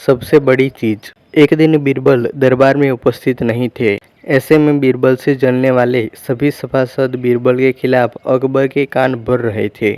सबसे बड़ी चीज। एक दिन बीरबल दरबार में उपस्थित नहीं थे। ऐसे में बीरबल से जलने वाले सभी सभासद बीरबल के खिलाफ अकबर के कान भर रहे थे।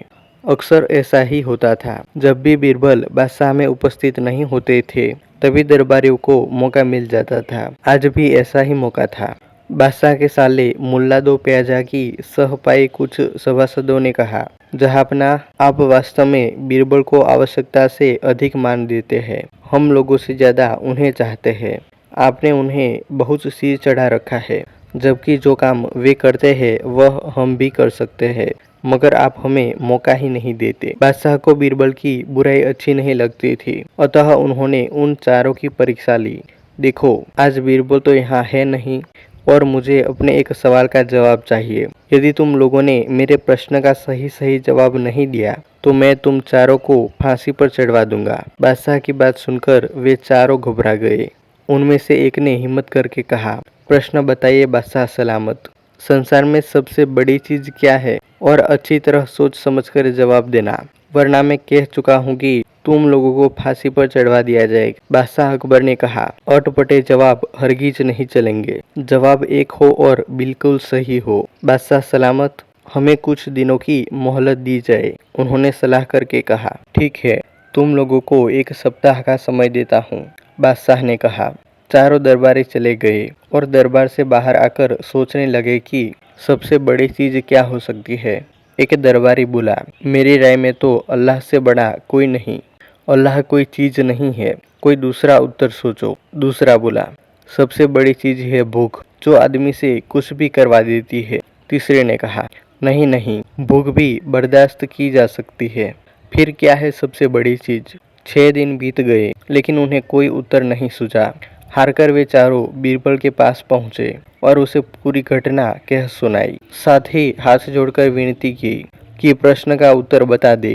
अक्सर ऐसा ही होता था। जब भी बीरबल बादशाह में उपस्थित नहीं होते थे तभी दरबारियों को मौका मिल जाता था। आज भी ऐसा ही मौका था। बादशाह के साले मुल्ला दो प्याजा की सहपाई कुछ सभासदों ने कहा, जहापना, आप वास्तव में बीरबल को आवश्यकता से अधिक मान देते हैं। हम लोगों से ज़्यादा उन्हें चाहते हैं। आपने उन्हें बहुत सिर चढ़ा रखा है, जबकि जो काम वे करते हैं वह हम भी कर सकते हैं, मगर आप हमें मौका ही नहीं देते। बादशाह को बीरबल की बुराई अच्छी नहीं लगती थी, अतः उन्होंने उन चारों की परीक्षा ली। देखो, आज बीरबल तो यहाँ है नहीं और मुझे अपने एक सवाल का जवाब चाहिए। यदि तुम लोगों ने मेरे प्रश्न का सही जवाब नहीं दिया तो मैं तुम चारों को फांसी पर चढ़वा दूंगा। बादशाह की बात सुनकर वे चारों घबरा गए। उनमें से एक ने हिम्मत करके कहा, प्रश्न बताइए बादशाह सलामत। संसार में सबसे बड़ी चीज क्या है? और अच्छी तरह सोच समझकर जवाब देना, वरना मैं कह चुका हूँ कि तुम लोगों को फांसी पर चढ़वा दिया जाएगा। बादशाह अकबर ने कहा, अटपटे जवाब हरगिज नहीं चलेंगे। जवाब एक हो और बिल्कुल सही हो। बादशाह सलामत, हमें कुछ दिनों की मोहलत दी जाए। उन्होंने सलाह करके कहा, ठीक है, तुम लोगों को एक सप्ताह का समय देता हूँ। बादशाह ने कहा। चारों दरबारी चले गए और दरबार से बाहर आकर सोचने लगे कि सबसे बड़ी चीज क्या हो सकती है। एक दरबारी बोला, मेरी राय में तो अल्लाह से बड़ा कोई नहीं। अल्लाह कोई चीज नहीं है। कोई दूसरा उत्तर सोचो। दूसरा बोला, सबसे बड़ी चीज है भूख, जो आदमी से कुछ भी करवा देती है। तीसरे ने कहा, नहीं, भूख भी बर्दाश्त की जा सकती है। फिर क्या है सबसे बड़ी चीज? 6 दिन बीत गए लेकिन उन्हें कोई उत्तर नहीं सूझा। हारकर वे चारों बीरबल के पास पहुंचे और उसे पूरी घटना कह सुनाई। साथ ही हाथ जोड़कर विनती की कि प्रश्न का उत्तर बता दे।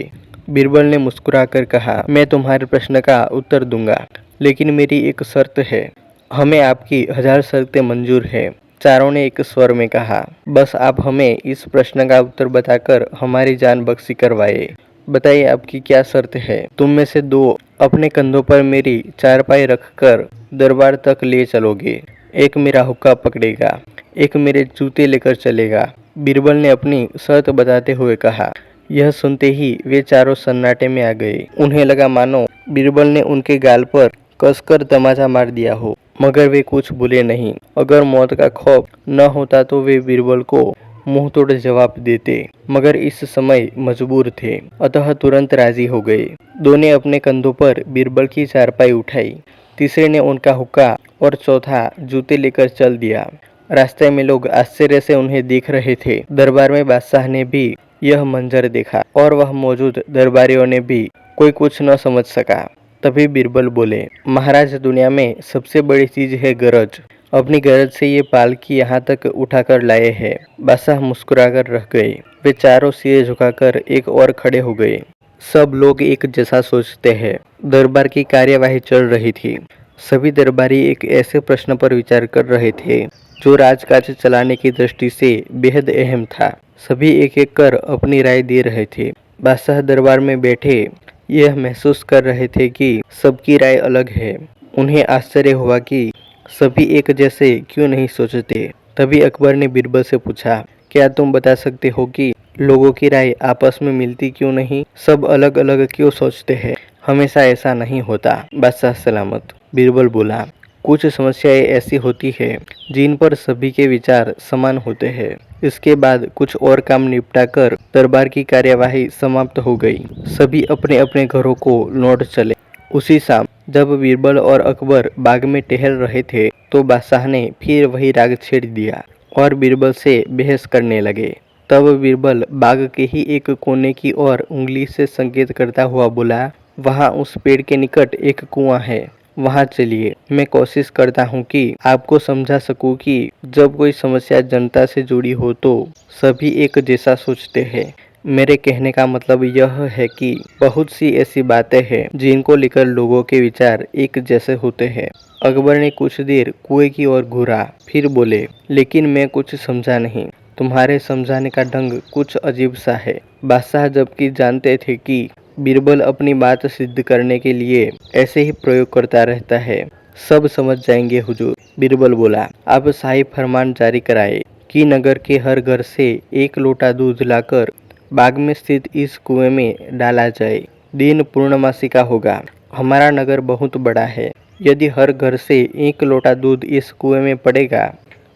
बीरबल ने मुस्कुराकर कहा, मैं तुम्हारे प्रश्न का उत्तर दूंगा, लेकिन मेरी एक शर्त है। हमें आपकी 1000 शर्तें मंजूर है। चारों ने एक स्वर में कहा, बस आप हमें इस प्रश्न का उत्तर बताकर हमारी जान बख्शी करवाए। बताइए आपकी क्या शर्त है? तुम में से 2 अपने कंधों पर मेरी चारपाई रखकर दरबार तक ले चलोगे। एक मेरा हुक्का पकड़ेगा, एक मेरे जूते लेकर चलेगा। बीरबल ने अपनी शर्त बताते हुए कहा। यह सुनते ही वे चारों सन्नाटे में आ गए। उन्हें लगा मानो बीरबल ने उनके गाल पर कसकर तमाचा मार दिया हो, मगर वे कुछ बोले नहीं। अगर मौत का खौफ न होता तो वे बीरबल को मुंह तोड़ जवाब देते, मगर इस समय मजबूर थे, अतः तुरंत राजी हो गए। 2 ने अपने कंधों पर बीरबल की चारपाई उठाई, तीसरे ने उनका हुक्का और चौथा जूते लेकर चल दिया। रास्ते में लोग आश्चर्य से उन्हें देख रहे थे। दरबार में बादशाह ने भी यह मंजर देखा और वह मौजूद दरबारियों ने भी कोई कुछ न समझ सका। तभी बीरबल बोले, महाराज, दुनिया में सबसे बड़ी चीज है गरज। अपनी गरज से ये पालकी यहाँ तक उठाकर लाए हैं। बादशाह मुस्कुराकर रह गए। वे चारों सिर झुकाकर एक और खड़े हो गए। सब लोग एक जैसा सोचते हैं। दरबार की कार्यवाही चल रही थी। सभी दरबारी एक ऐसे प्रश्न पर विचार कर रहे थे जो राजकाज चलाने की दृष्टि से बेहद अहम था। सभी एक एक कर अपनी राय दे रहे थे। बादशाह दरबार में बैठे यह महसूस कर रहे थे कि सबकी राय अलग है। उन्हें आश्चर्य हुआ कि सभी एक जैसे क्यों नहीं सोचते। तभी अकबर ने बीरबल से पूछा, क्या तुम बता सकते हो कि लोगों की राय आपस में मिलती क्यों नहीं? सब अलग अलग क्यों सोचते हैं? हमेशा ऐसा नहीं होता। बादशाह सलामत। बीरबल बोला, कुछ समस्याएं ऐसी होती है जिन पर सभी के विचार समान होते हैं। इसके बाद कुछ और काम निपटाकर दरबार की कार्यवाही समाप्त हो गई। सभी अपने अपने घरों को लौट चले। उसी शाम जब बीरबल और अकबर बाग में टहल रहे थे तो बादशाह ने फिर वही राग छेड़ दिया और बीरबल से बहस करने लगे। तब बीरबल बाग के ही एक कोने की ओर उंगली से संकेत करता हुआ बोला, वहाँ उस पेड़ के निकट एक कुआं है, वहाँ चलिए। मैं कोशिश करता हूँ कि आपको समझा सकूँ कि जब कोई समस्या जनता से जुड़ी हो तो सभी एक जैसा सोचते हैं। मेरे कहने का मतलब यह है कि बहुत सी ऐसी बातें हैं जिनको लेकर लोगों के विचार एक जैसे होते हैं। अकबर ने कुछ देर कुएं की ओर घूरा, फिर बोले, लेकिन मैं कुछ समझा नहीं। तुम्हारे समझाने का ढंग कुछ अजीब सा है। बादशाह जबकि जानते थे कि बीरबल अपनी बात सिद्ध करने के लिए ऐसे ही प्रयोग करता रहता है। सब समझ जाएंगे हुजूर, बीरबल बोला। अब शाही फरमान जारी कराए कि नगर के हर घर से 1 लोटा दूध लाकर बाग में स्थित इस कुएं में डाला जाए। दिन पूर्णमासी का होगा। हमारा नगर बहुत बड़ा है। यदि हर घर से 1 लोटा दूध इस कुएं में पड़ेगा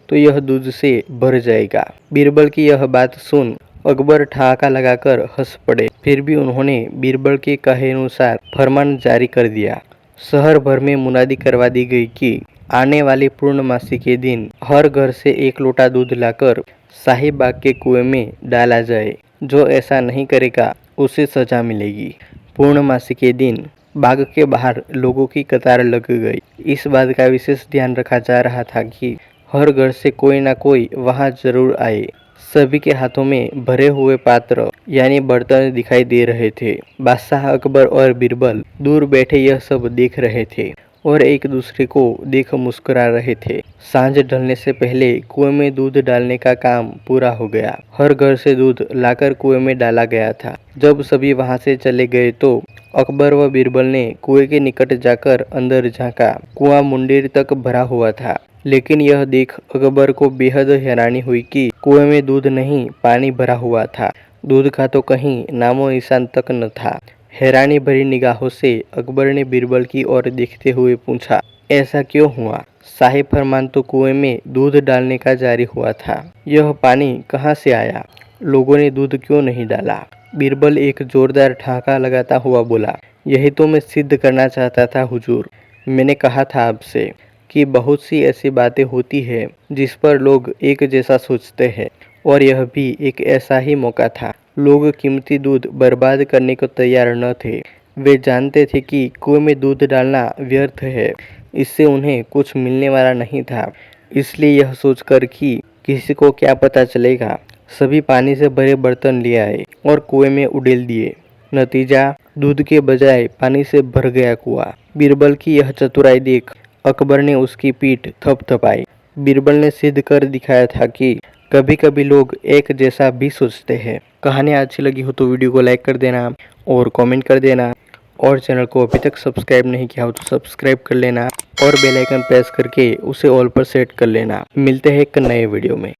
तो यह दूध से भर जाएगा। बीरबल की यह बात सुन अकबर ठहाका लगाकर हंस पड़े। फिर भी उन्होंने बीरबल के कहे अनुसार फरमान जारी कर दिया। शहर भर में मुनादी करवा दी गई कि आने वाली पूर्णमासी के दिन हर घर से 1 लोटा दूध लाकर शाही बाग के कुएं में डाला जाए। जो ऐसा नहीं करेगा उसे सजा मिलेगी। पूर्णमासी के दिन बाग के बाहर लोगों की कतार लग गई। इस बात का विशेष ध्यान रखा जा रहा था कि हर घर से कोई ना कोई वहां जरूर आए। सभी के हाथों में भरे हुए पात्र यानी बर्तन दिखाई दे रहे थे। बादशाह अकबर और बीरबल दूर बैठे यह सब देख रहे थे और एक दूसरे को देख मुस्कुरा रहे थे। सांझ ढलने से पहले कुएं में दूध डालने का काम पूरा हो गया। हर घर से दूध लाकर कुएं में डाला गया था। जब सभी वहां से चले गए तो अकबर व बीरबल ने कुएं के निकट जाकर अंदर झांका। कुआं मुंडेर तक भरा हुआ था, लेकिन यह देख अकबर को बेहद हैरानी हुई कि कुएं में दूध नहीं, पानी भरा हुआ था। दूध का तो कहीं नामो निशान तक न था। हैरानी भरी निगाहों से अकबर ने बीरबल की ओर देखते हुए पूछा, ऐसा क्यों हुआ? शाही फरमान तो कुएं में दूध डालने का जारी हुआ था। यह पानी कहाँ से आया? लोगों ने दूध क्यों नहीं डाला? बीरबल एक जोरदार ठहाका लगाता हुआ बोला, यही तो मैं सिद्ध करना चाहता था हुजूर। मैंने कहा था आपसे कि बहुत सी ऐसी बातें होती है जिस पर लोग एक जैसा सोचते हैं, और यह भी एक ऐसा ही मौका था। लोग कीमती दूध बर्बाद करने को तैयार न थे। वे जानते थे कि कुएं में दूध डालना व्यर्थ है, इससे उन्हें कुछ मिलने वाला नहीं था। इसलिए यह सोचकर कि किसी को क्या पता चलेगा, सभी पानी से भरे बर्तन ले आए और कुएं में उड़ेल दिए। नतीजा, दूध के बजाय पानी से भर गया कुआं। बीरबल की यह चतुराई देख अकबर ने उसकी पीठ थपथपाई। बीरबल ने सिद्ध कर दिखाया था कि कभी कभी लोग एक जैसा भी सोचते हैं। कहानी अच्छी लगी हो तो वीडियो को लाइक कर देना और कमेंट कर देना, और चैनल को अभी तक सब्सक्राइब नहीं किया हो तो सब्सक्राइब कर लेना और बेल आइकन प्रेस करके उसे ऑल पर सेट कर लेना। मिलते हैं एक नए वीडियो में।